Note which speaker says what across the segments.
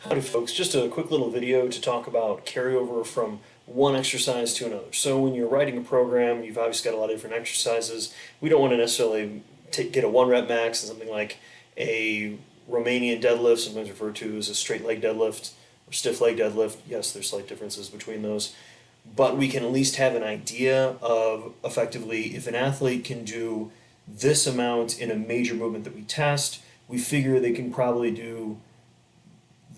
Speaker 1: Howdy folks, just a quick little video to talk about carryover from one exercise to another. So when you're writing a program, you've obviously got a lot of different exercises. We don't want to necessarily get a 1 rep max and something like a Romanian deadlift, sometimes referred to as a straight leg deadlift or stiff leg deadlift. Yes, there's slight differences between those. But we can at least have an idea of effectively if an athlete can do this amount in a major movement that we test, we figure they can probably do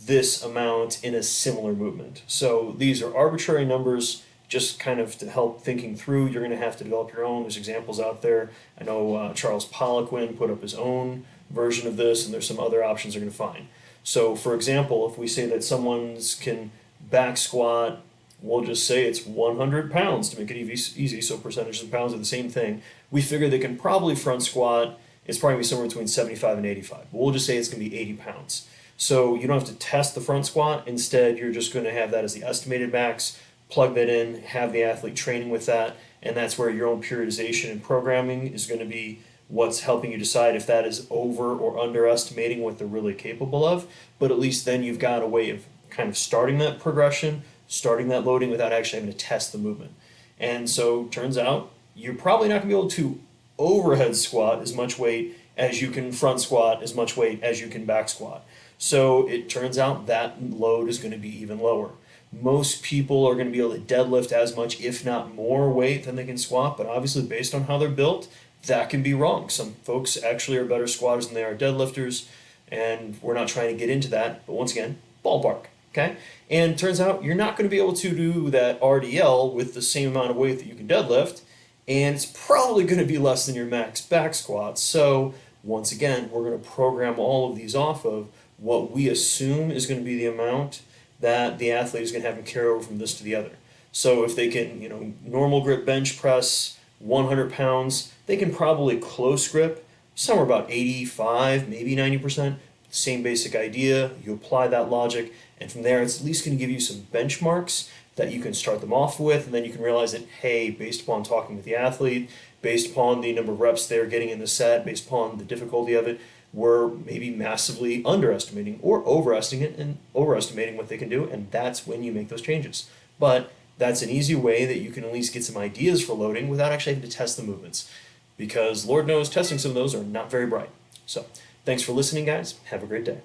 Speaker 1: this amount in a similar movement. So these are arbitrary numbers, just kind of to help thinking through. You're going to have to develop your own. There's examples out there. I know Charles Poliquin put up his own version of this, and there's some other options you're going to find. So for example, if we say that someone's can back squat, we'll just say it's 100 pounds to make it easy, so percentages of pounds are the same thing. We figure they can probably front squat, it's probably going to be somewhere between 75 and 85. But we'll just say it's going to be 80 pounds. So you don't have to test the front squat. Instead, you're just going to have that as the estimated max, plug that in, have the athlete training with that, and that's where your own periodization and programming is going to be what's helping you decide if that is over or underestimating what they're really capable of. But at least then you've got a way of kind of starting that progression, starting that loading without actually having to test the movement. And so turns out you're probably not going to be able to overhead squat as much weight as you can front squat, as much weight as you can back squat. So it turns out that load is going to be even lower. Most people are going to be able to deadlift as much, if not more weight than they can squat, but obviously based on how they're built, that can be wrong. Some folks actually are better squatters than they are deadlifters, and we're not trying to get into that, but once again, ballpark, okay? And it turns out you're not going to be able to do that RDL with the same amount of weight that you can deadlift, and it's probably going to be less than your max back squat. So once again, we're going to program all of these off of what we assume is going to be the amount that the athlete is going to have them carry over from this to the other. So if they can, normal grip bench press 100 pounds, they can probably close grip somewhere about 85, maybe 90%. Same basic idea. You apply that logic, and from there, it's at least going to give you some benchmarks that you can start them off with, and then you can realize that, hey, based upon talking with the athlete, based upon the number of reps they're getting in the set, based upon the difficulty of it, we're maybe massively underestimating or overestimating what they can do, and that's when you make those changes. But that's an easy way that you can at least get some ideas for loading without actually having to test the movements, because Lord knows testing some of those are not very bright. So thanks for listening, guys. Have a great day.